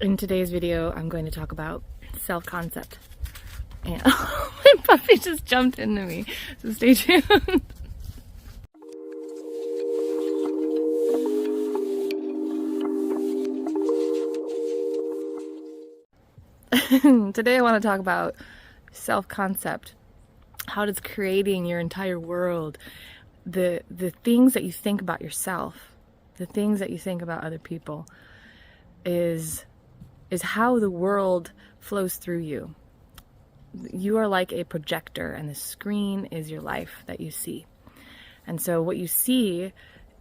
In today's video, I'm going to talk about self-concept. And my puppy just jumped into me, so stay tuned. Today I want to talk about self-concept, how it's creating your entire world, the things that you think about yourself, the things that you think about other people is how the world flows through you. You are like a projector, and the screen is your life that you see. And so what you see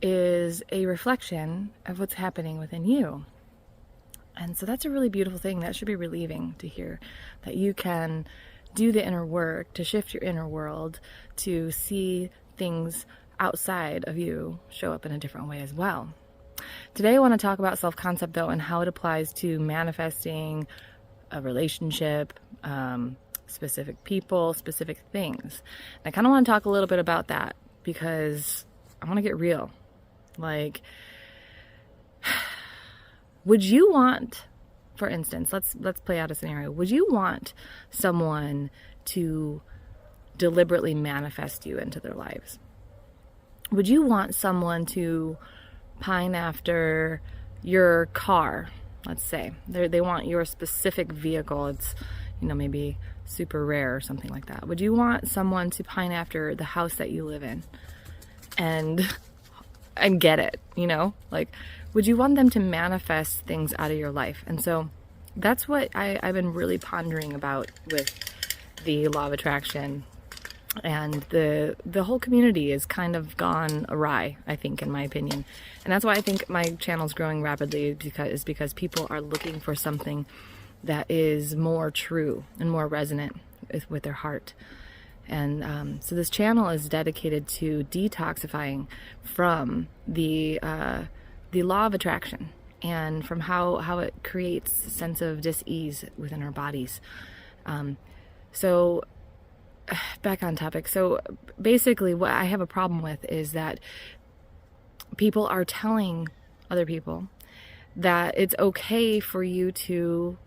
is a reflection of what's happening within you. And so that's a really beautiful thing. That should be relieving to hear, that you can do the inner work to shift your inner world to see things outside of you show up in a different way as well. Today I want to talk about self-concept, though, and how it applies to manifesting a relationship, specific people, specific things. And I kind of want to talk a little bit about that because I want to get real. Like, would you want, for instance, let's play out a scenario. Would you want someone to deliberately manifest you into their lives? Would you want someone to pine after your car? Let's say they want your specific vehicle. It's, maybe super rare or something like that. Would you want someone to pine after the house that you live in and get it, like, would you want them to manifest things out of your life? And so that's what I've been really pondering about with the law of attraction. And the whole community has kind of gone awry, I think, in my opinion. And that's why I think my channel's growing rapidly, because people are looking for something that is more true and more resonant with their heart. And so this channel is dedicated to detoxifying from the law of attraction and from how it creates a sense of dis-ease within our bodies. So back on topic. So basically what I have a problem with is that people are telling other people that it's okay for you to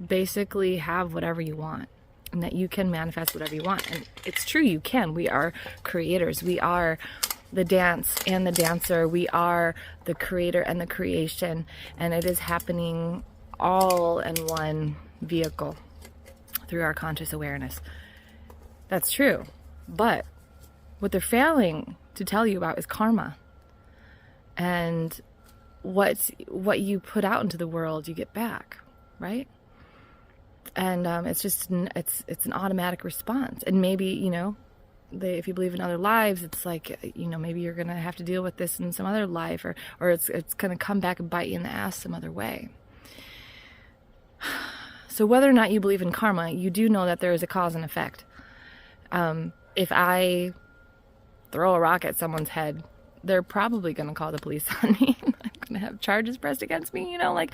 basically have whatever you want and that you can manifest whatever you want. And it's true, you can. We are creators. We are the dance and the dancer. We are the creator and the creation. And it is happening all in one vehicle through our conscious awareness. That's true. But what they're failing to tell you about is karma. And what you put out into the world, you get back, right? And it's just, it's an automatic response. And maybe, if you believe in other lives, it's like, maybe you're going to have to deal with this in some other life, or it's going to come back and bite you in the ass some other way. So whether or not you believe in karma, you do know that there is a cause and effect. If I throw a rock at someone's head, they're probably going to call the police on me. I'm going to have charges pressed against me. Like,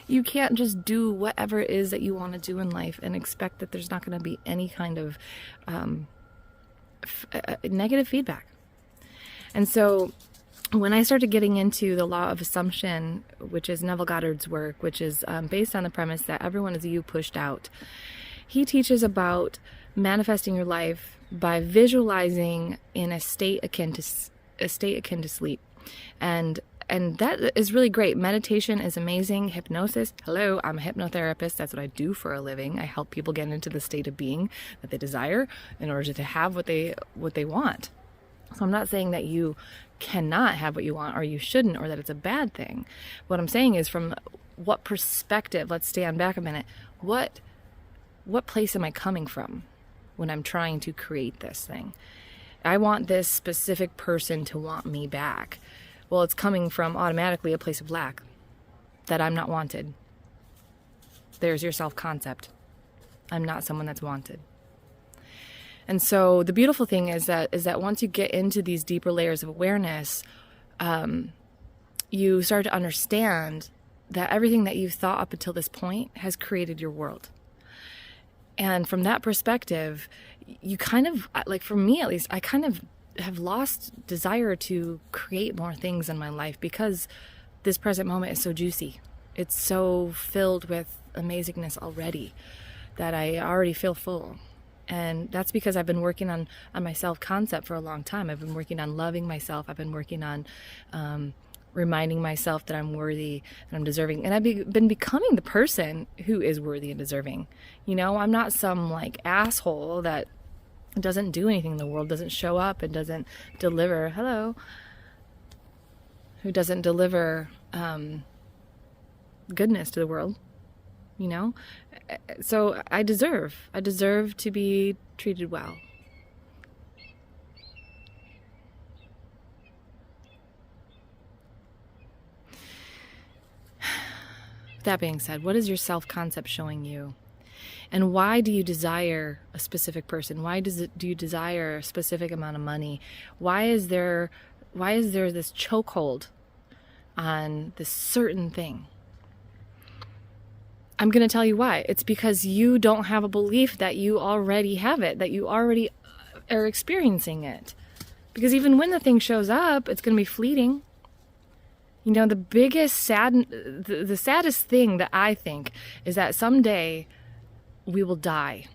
you can't just do whatever it is that you want to do in life and expect that there's not going to be any kind of negative feedback. And so when I started getting into the law of assumption, which is Neville Goddard's work, which is based on the premise that everyone is you pushed out, he teaches about manifesting your life by visualizing in a state akin to sleep. And that is really great. Meditation is amazing. Hypnosis. Hello, I'm a hypnotherapist. That's what I do for a living. I help people get into the state of being that they desire in order to have what they want. So I'm not saying that you cannot have what you want, or you shouldn't, or that it's a bad thing. What I'm saying is, from what perspective, let's stand back a minute. What place am I coming from when I'm trying to create this thing? I want this specific person to want me back. Well, it's coming from automatically a place of lack, that I'm not wanted. There's your self-concept. I'm not someone that's wanted. And so the beautiful thing is that once you get into these deeper layers of awareness, you start to understand that everything that you've thought up until this point has created your world. And from that perspective, you kind of, like, for me at least, I kind of have lost desire to create more things in my life because this present moment is so juicy. It's so filled with amazingness already that I already feel full. And that's because I've been working on my self-concept for a long time. I've been working on loving myself. I've been working on reminding myself that I'm worthy and I'm deserving. And I've been becoming the person who is worthy and deserving. You know, I'm not some like asshole that doesn't do anything in the world, doesn't show up and doesn't deliver. Who doesn't deliver goodness to the world, you know? So I deserve to be treated well. That being said, what is your self-concept showing you? And why do you desire a specific person? Why do you desire a specific amount of money? Why is there this chokehold on this certain thing? I'm going to tell you why. It's because you don't have a belief that you already have it, that you already are experiencing it. Because even when the thing shows up, it's going to be fleeting. You know, the saddest thing that I think is that someday we will die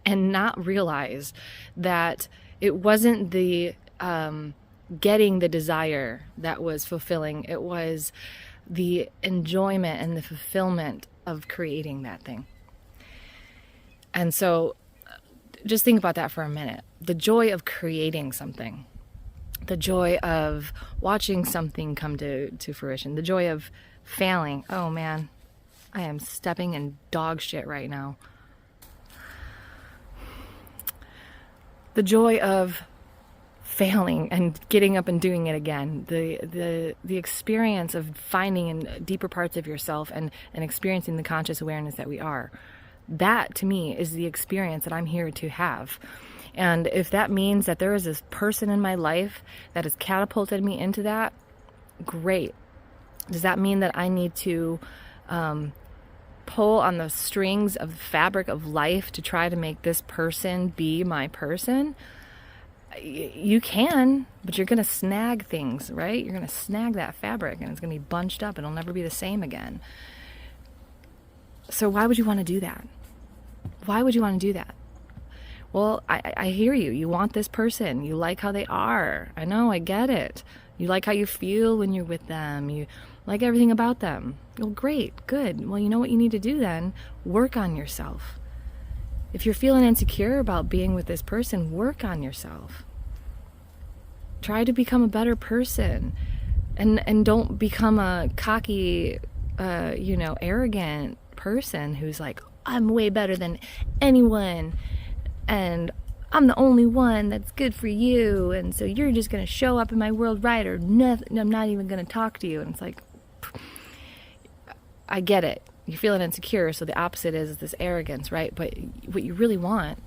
and not realize that it wasn't the getting the desire that was fulfilling. It was the enjoyment and the fulfillment of creating that thing. And so just think about that for a minute. The joy of creating something. The joy of watching something come to fruition. The joy of failing. Oh man, I am stepping in dog shit right now. The joy of failing and getting up and doing it again. The experience of finding in deeper parts of yourself and experiencing the conscious awareness that we are. That to me is the experience that I'm here to have. And if that means that there is this person in my life that has catapulted me into that, great. Does that mean that I need to pull on the strings of the fabric of life to try to make this person be my person? You can, but you're going to snag things, right? You're going to snag that fabric and it's going to be bunched up and it'll never be the same again. So why would you want to do that? Why would you want to do that? Well, I hear you. You want this person. You like how they are. I know, I get it. You like how you feel when you're with them. You like everything about them. Well, great, good. Well, you know what you need to do then? Work on yourself. If you're feeling insecure about being with this person, work on yourself. Try to become a better person. And don't become a cocky, arrogant person who's like, I'm way better than anyone. And I'm the only one that's good for you. And so you're just going to show up in my world right or nothing. I'm not even going to talk to you. And it's like, I get it. You're feeling insecure. So the opposite is this arrogance, right? But what you really want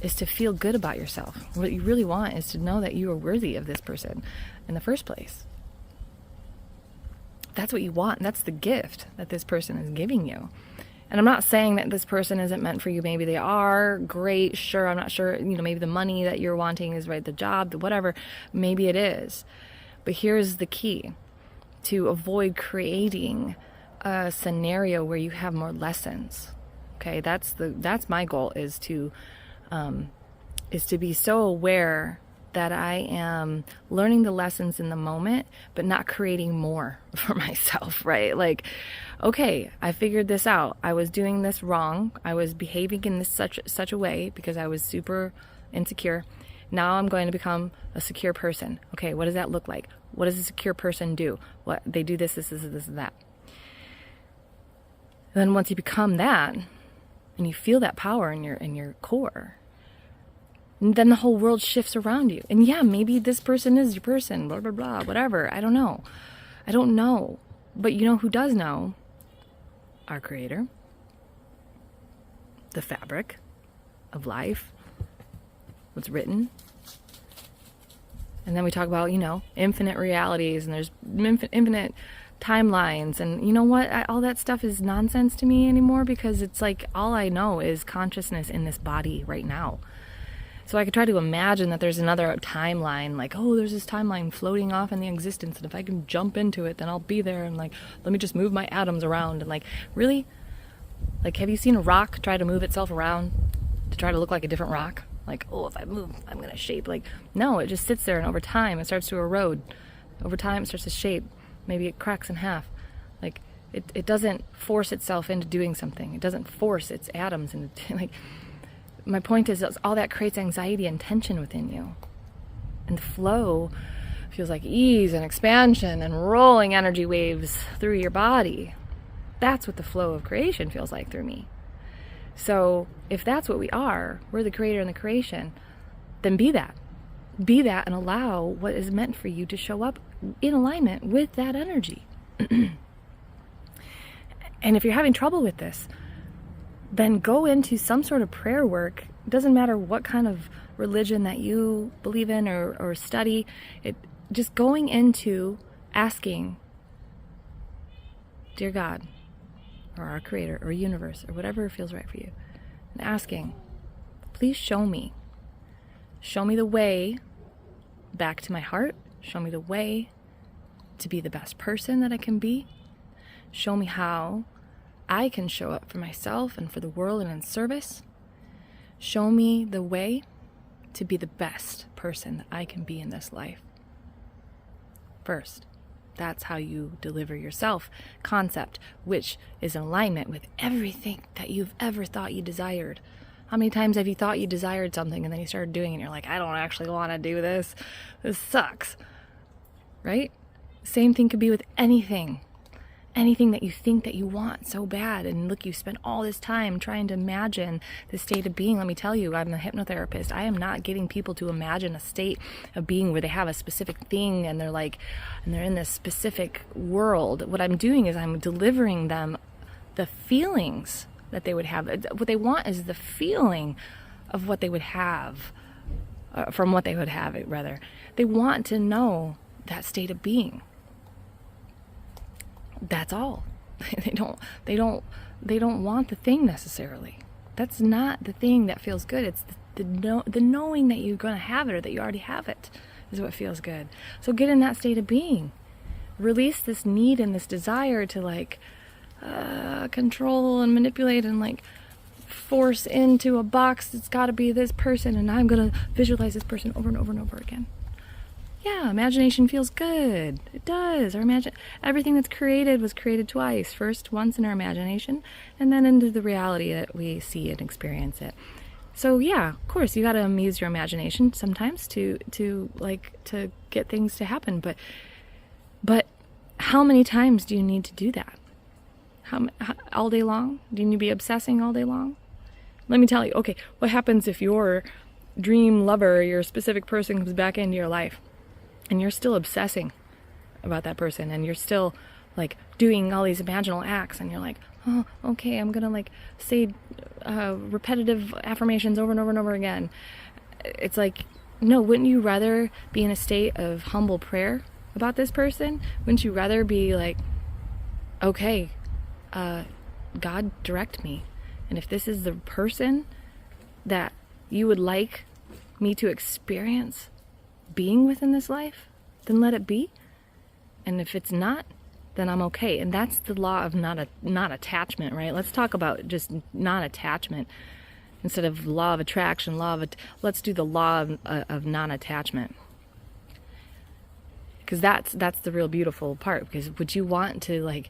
is to feel good about yourself. What you really want is to know that you are worthy of this person in the first place. That's what you want. That's the gift that this person is giving you. And I'm not saying that this person isn't meant for you. Maybe they are. Great. Sure. I'm not sure. Maybe the money that you're wanting is right. The job, whatever. Maybe it is. But here's the key to avoid creating a scenario where you have more lessons. Okay. That's my goal is to be so aware that I am learning the lessons in the moment, but not creating more for myself, right? Like, okay, I figured this out. I was doing this wrong. I was behaving in this such a way because I was super insecure. Now I'm going to become a secure person. Okay, what does that look like? What does a secure person do? What they do this, and that. And then once you become that, and you feel that power in your core, and then the whole world shifts around you. And yeah, maybe this person is your person, blah, blah, blah, whatever. I don't know. But you know who does know? Our Creator. The fabric of life. What's written. And then we talk about, infinite realities. And there's infinite timelines. And you know what? All that stuff is nonsense to me anymore. Because it's like all I know is consciousness in this body right now. So I could try to imagine that there's another timeline, like, oh, there's this timeline floating off in the existence, and if I can jump into it, then I'll be there, and like, let me just move my atoms around. And like, really? Like, have you seen a rock try to move itself around to try to look like a different rock? Like, oh, if I move, I'm going to shape. Like, no, it just sits there, and over time, it starts to erode. Over time, it starts to shape. Maybe it cracks in half. Like, it doesn't force itself into doing something. It doesn't force its atoms into, like, my point is all that creates anxiety and tension within you. And the flow feels like ease and expansion and rolling energy waves through your body. That's what the flow of creation feels like through me. So if that's what we are, we're the creator and the creation, then be that. Be that and allow what is meant for you to show up in alignment with that energy. And if you're having trouble with this, then go into some sort of prayer work. It doesn't matter what kind of religion that you believe in or study. Just going into asking, dear God, or our creator, or universe, or whatever feels right for you, and asking, please show me the way back to my heart. Show me the way to be the best person that I can be. Show me how I can show up for myself and for the world and in service. Show me the way to be the best person that I can be in this life. First, that's how you deliver yourself concept, which is in alignment with everything that you've ever thought you desired. How many times have you thought you desired something and then you started doing it and you're like, I don't actually want to do this. This sucks. Right? Same thing could be with anything. Anything that you think that you want so bad, and look, you spent all this time trying to imagine the state of being. Let me tell you, I'm a hypnotherapist. I am not getting people to imagine a state of being where they have a specific thing and they're in this specific world. What I'm doing is I'm delivering them the feelings that they would have. What they want is the feeling of what they would have, from what they would have it, rather. They want to know that state of being. That's all. They don't want the thing necessarily. That's not the thing that feels good. It's the knowing that you're going to have it, or that you already have it, is what feels good. So get in that state of being. Release this need and this desire to control and manipulate and force into a box that's got to be this person, and I'm going to visualize this person over and over and over again. Yeah, imagination feels good. It does. Everything that's created was created twice. First, once in our imagination, and then into the reality that we see and experience it. So yeah, of course, you got to amuse your imagination sometimes to get things to happen. But how many times do you need to do that? How all day long? Do you need to be obsessing all day long? Let me tell you. Okay, what happens if your dream lover, your specific person, comes back into your life? And you're still obsessing about that person, and you're still doing all these imaginal acts, and you're like, oh, okay, I'm gonna say repetitive affirmations over and over and over again. It's like, no, wouldn't you rather be in a state of humble prayer about this person? Wouldn't you rather be okay, God, direct me, and if this is the person that you would like me to experience being within this life, then let it be. And if it's not, then I'm okay. And that's the law of not attachment, right? Let's talk about just non-attachment instead of law of attraction. Let's do the law of non-attachment, because that's the real beautiful part. Because would you want to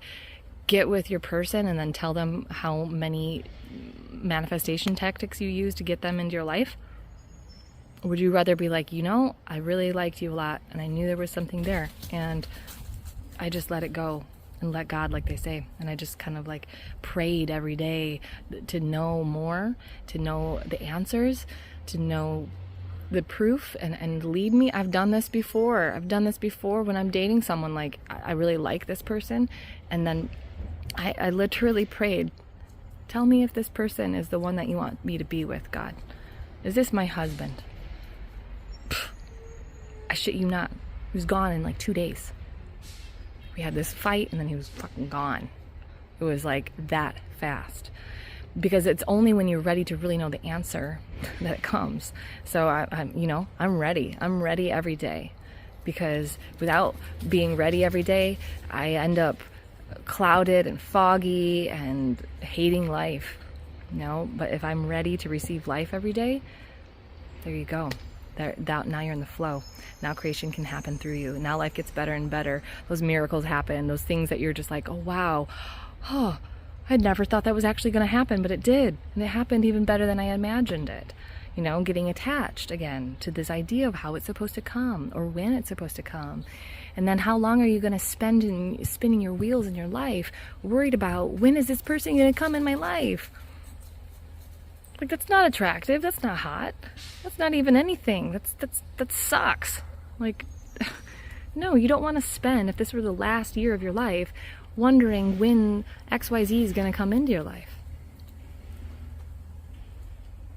get with your person and then tell them how many manifestation tactics you use to get them into your life? Or would you rather be I really liked you a lot, and I knew there was something there, and I just let it go and let God, like they say. And I just kind of prayed every day to know more, to know the answers, to know the proof, and lead me. I've done this before. When I'm dating someone, I really like this person, and then I literally prayed, tell me if this person is the one that you want me to be with, God. Is this my husband? I shit you not. He was gone in 2 days. We had this fight, and then he was fucking gone. It was that fast. because it's only when you're ready to really know the answer that it comes. So I'm ready. I'm ready every day, because without being ready every day, I end up clouded and foggy and hating life. But if I'm ready to receive life every day, there you go. Now you're in the flow. Now creation can happen through you. Now life gets better and better. Those miracles happen. Those things that you're just like, oh wow, I never thought that was actually going to happen, but it did. And it happened even better than I imagined it. Getting attached again to this idea of how it's supposed to come or when it's supposed to come. And then how long are you going to spend spinning your wheels in your life, worried about when is this person going to come in my life? Like, that's not attractive. That's not hot. That's not even anything. That sucks. Like, no, you don't want to spend, if this were the last year of your life, wondering when XYZ is going to come into your life.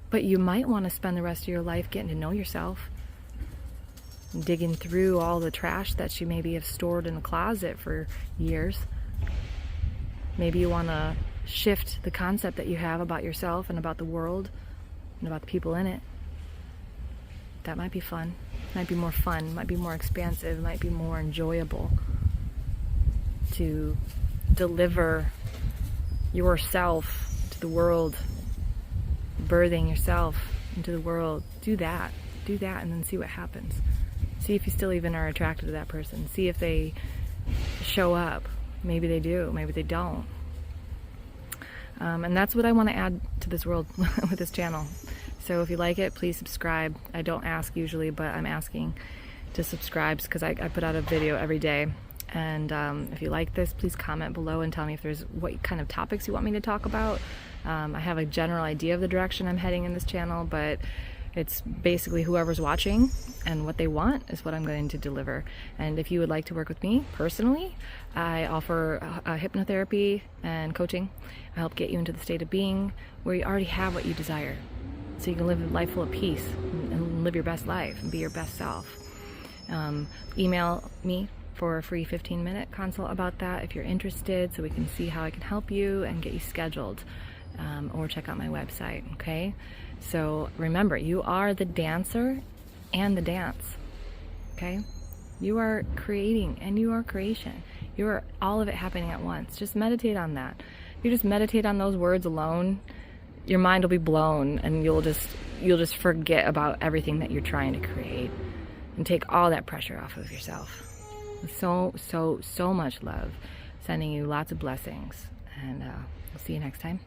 But you might want to spend the rest of your life getting to know yourself, digging through all the trash that you maybe have stored in a closet for years. Maybe you want to shift the concept that you have about yourself and about the world and about the people in it. That might be fun. Might be more fun, might be more expansive, might be more enjoyable to deliver yourself to the world, birthing yourself into the world. Do that, and then see what happens. See if you still even are attracted to that person. See if they show up. Maybe they do, maybe they don't. And that's what I want to add to this world with this channel. So if you like it, please subscribe. I don't ask usually, but I'm asking to subscribe because I put out a video every day. And if you like this, please comment below and tell me if there's what kind of topics you want me to talk about. I have a general idea of the direction I'm heading in this channel, but it's basically whoever's watching and what they want is what I'm going to deliver. And if you would like to work with me personally, I offer hypnotherapy and coaching. I help get you into the state of being where you already have what you desire, so you can live a life full of peace and live your best life and be your best self. Email me for a free 15-minute consult about that if you're interested, so we can see how I can help you and get you scheduled. Or check out my website, okay? So remember, you are the dancer and the dance, okay? You are creating and you are creation. You are all of it happening at once. Just meditate on that. If you just meditate on those words alone, your mind will be blown and you'll just forget about everything that you're trying to create and take all that pressure off of yourself. So much love. Sending you lots of blessings, and we'll see you next time.